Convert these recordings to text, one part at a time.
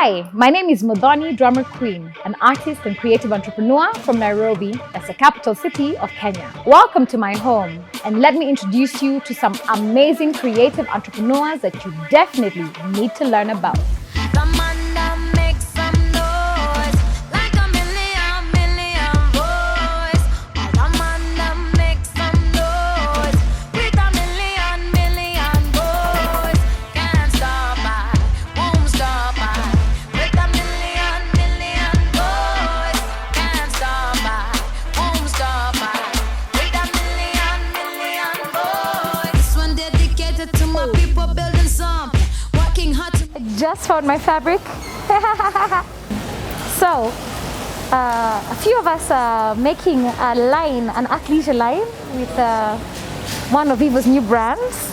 Hi, my name is Muthoni, drummer queen, an artist and creative entrepreneur from Nairobi, that's the capital city of Kenya. Welcome to my home, and let me introduce you to some amazing creative entrepreneurs that you definitely need to learn about. Just found my fabric. So, a few of us are making a line, an athleisure line with one of Vivo's new brands,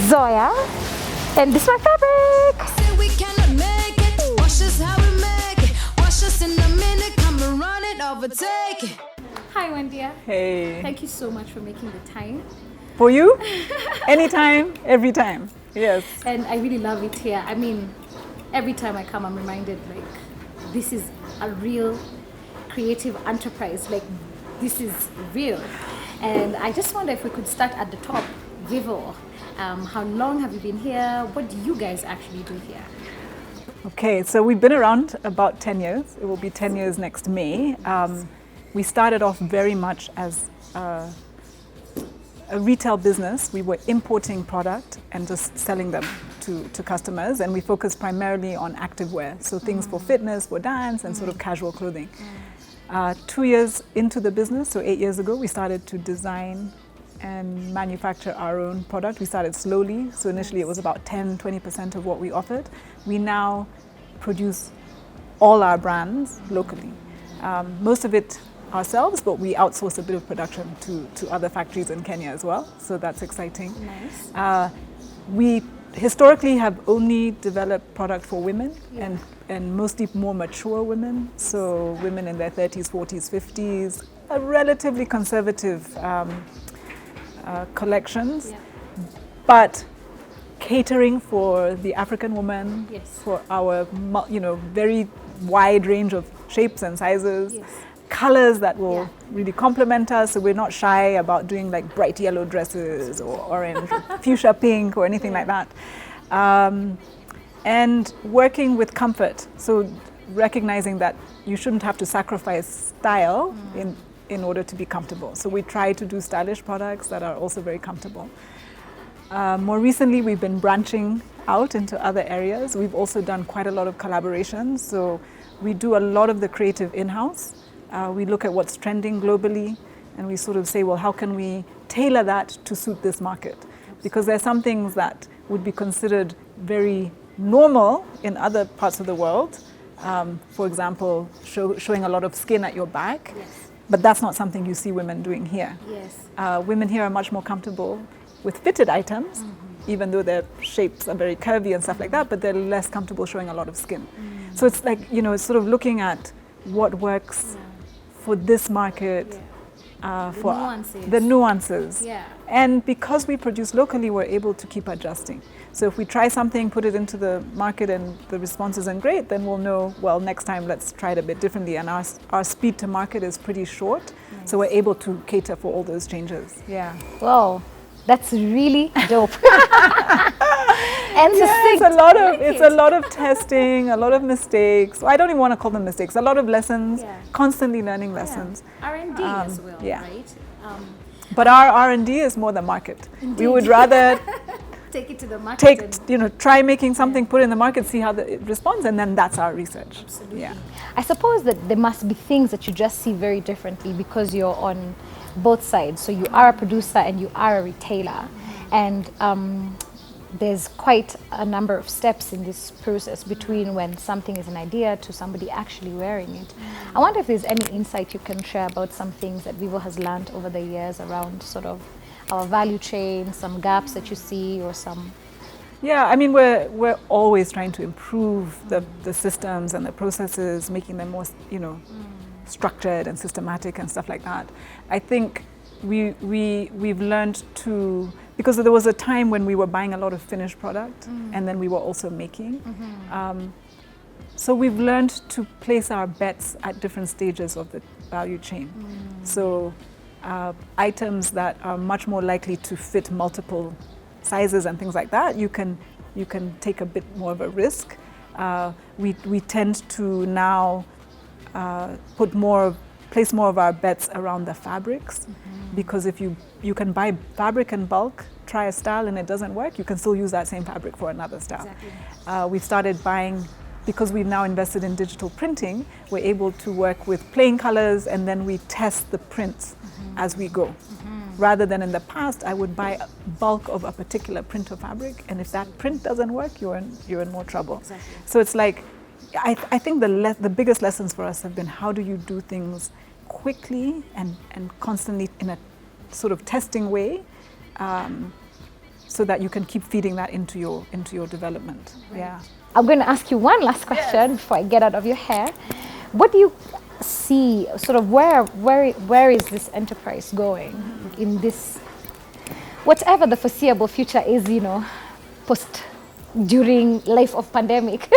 Zoya, and this is my fabric. We cannot make it. Watch us how we make it. Watch us in a minute, come and run it, overtake it. Hi, Wandia. Hey. Thank you so much for making the time. For you? Anytime, every time. Yes. And I really love it here. I mean, every time I come, I'm reminded, like, this is a real creative enterprise. Like, this is real. And I just wonder if we could start at the top. Vivo, how long have you been here? What do you guys actually do here? Okay, so we've been around about 10 years. It will be 10 years next May. We started off very much as a retail business. We were importing product and just selling them to customers, and we focused primarily on activewear, so things for fitness, for dance, and sort of casual clothing. 2 years into the business, so 8 years ago, we started to design and manufacture our own product. We started slowly, so initially it was about 10-20% of what we offered. We now produce all our brands locally. Most of it ourselves, but we outsource a bit of production to other factories in Kenya as well, so that's exciting. Nice. We historically have only developed product for women, and mostly more mature women, so women in their 30s, 40s, 50s, relatively conservative collections, but catering for the African woman, for our very wide range of shapes and sizes. Colors that will really complement us, so we're not shy about doing like bright yellow dresses or orange or fuchsia pink or anything like that. And working with comfort, so recognizing that you shouldn't have to sacrifice style in order to be comfortable. So we try to do stylish products that are also very comfortable. More recently, we've been branching out into other areas. We've also done quite a lot of collaborations, so we do a lot of the creative in-house. We look at what's trending globally, and we sort of say, well, how can we tailor that to suit this market? Because there are some things that would be considered very normal in other parts of the world. For example, showing a lot of skin at your back, but that's not something you see women doing here. Women here are much more comfortable with fitted items, even though their shapes are very curvy and stuff like that, but they're less comfortable showing a lot of skin. So it's like, it's sort of looking at what works for this market, for the nuances. And because we produce locally, we're able to keep adjusting. So if we try something, put it into the market and the response isn't great, then we'll know, well, next time let's try it a bit differently. And our speed to market is pretty short, so we're able to cater for all those changes. Wow, that's really dope. And it's a lot of testing, a lot of mistakes. I don't even want to call them mistakes. A lot of lessons, constantly learning lessons. R&D as well, right? But our R&D is more the market. Indeed. We would rather take it to the market. try making something, put it in the market, see how it responds, and then that's our research. Absolutely. I suppose that there must be things that you just see very differently because you're on both sides. So you are a producer and you are a retailer, and there's quite a number of steps in this process between when something is an idea to somebody actually wearing it. I wonder if there's any insight you can share about some things that Vivo has learned over the years around sort of our value chain, some gaps that you see, or some... Yeah, I mean, we're always trying to improve the systems and the processes, making them more, structured and systematic and stuff like that. I think we've learned to, because there was a time when we were buying a lot of finished product and then we were also making. So we've learned to place our bets at different stages of the value chain. So items that are much more likely to fit multiple sizes and things like that, you can take a bit more of a risk. We tend to now place more of our bets around the fabrics, because if you can buy fabric in bulk, try a style and it doesn't work, you can still use that same fabric for another style. Exactly. We've started buying, because we've now invested in digital printing, we're able to work with plain colors and then we test the prints as we go. Rather than in the past, I would buy a bulk of a particular print of fabric, and if that print doesn't work, you're in more trouble. Exactly. So it's like, I think the biggest lessons for us have been, how do you do things quickly and constantly in a sort of testing way, so that you can keep feeding that into your development. Right. Yeah. I'm going to ask you one last question before I get out of your hair. What do you see, sort of where is this enterprise going in this, whatever the foreseeable future is, during life of pandemic?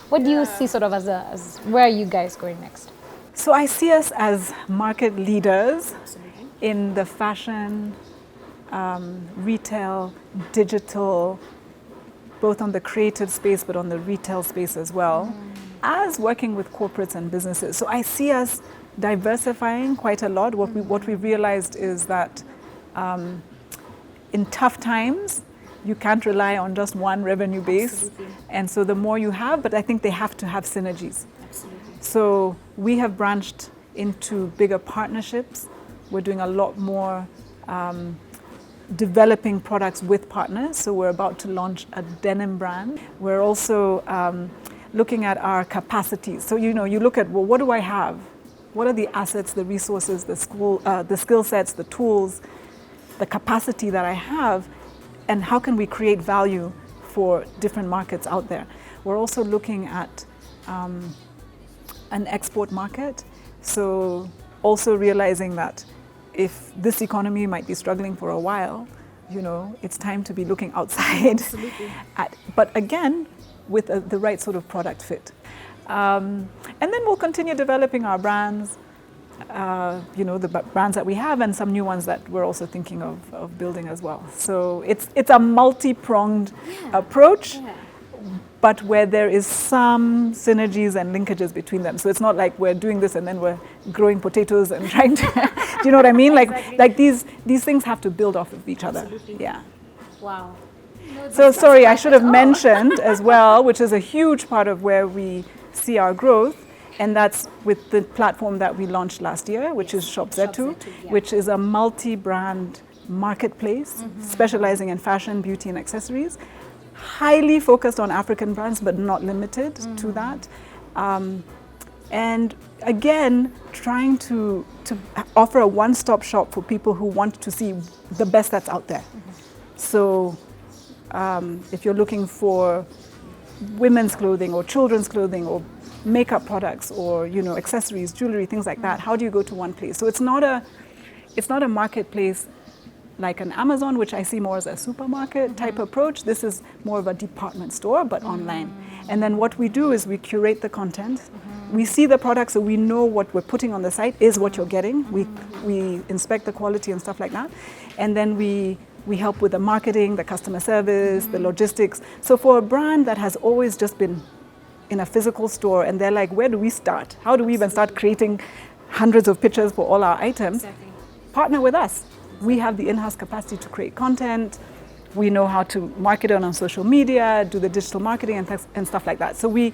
What do you see sort of as where are you guys going next? So I see us as market leaders in the fashion, retail, digital, both on the creative space but on the retail space as well, as working with corporates and businesses. So I see us diversifying quite a lot. What we realized is that in tough times, you can't rely on just one revenue base. Absolutely. And so the more you have, but I think they have to have synergies. Absolutely. So we have branched into bigger partnerships. We're doing a lot more developing products with partners. So we're about to launch a denim brand. We're also looking at our capacities. So you look at, well, what do I have? What are the assets, the resources, the skill sets, the tools, the capacity that I have, and how can we create value for different markets out there? We're also looking at an export market. So also realizing that if this economy might be struggling for a while, it's time to be looking outside. Absolutely. But again, with the right sort of product fit. And then we'll continue developing our brands, the brands that we have, and some new ones that we're also thinking of building as well. So it's a multi-pronged approach, but where there is some synergies and linkages between them. So it's not like we're doing this and then we're growing potatoes and trying to, do you know what I mean? Like these things have to build off of each other. Absolutely. Yeah. Wow. So sorry, I should have mentioned as well, which is a huge part of where we see our growth, and that's with the platform that we launched last year, which is Shop Zetu, which is a multi-brand marketplace specializing in fashion, beauty, and accessories, highly focused on African brands, but not limited to that. And again, trying to offer a one-stop shop for people who want to see the best that's out there. So if you're looking for women's clothing or children's clothing or makeup products or accessories, jewelry, things like that, how do you go to one place? So it's not a marketplace like an Amazon, which I see more as a supermarket type approach. This is more of a department store, but online. And then what we do is we curate the content. We see the products, so we know what we're putting on the site is what you're getting. We inspect the quality and stuff like that. And then we help with the marketing, the customer service, the logistics. So for a brand that has always just been in a physical store and they're like, where do we start? How do we even start creating hundreds of pictures for all our items? Exactly. Partner with us. We have the in-house capacity to create content. We know how to market it on social media, do the digital marketing and stuff like that. So we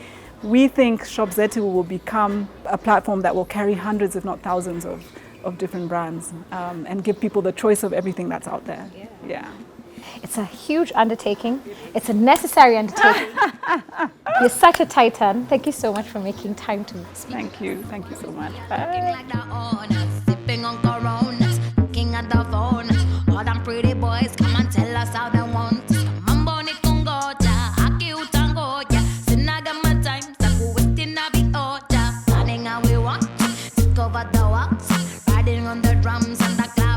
think Shop Zetu will become a platform that will carry hundreds, if not thousands, of different brands and give people the choice of everything that's out there. Yeah. It's a huge undertaking. It's a necessary undertaking. You're such a titan. Thank you so much for making time to speak. Thank you. Thank you so much. Bye. Like the owners, sipping on Coronas, looking at the phone. All them pretty boys come and tell us how they want. Mambo ni kungoja, aki utangoja. Sinaga my time, saku waiting na be order. Planning how we want, discover the walks, riding on the drums and the clouds.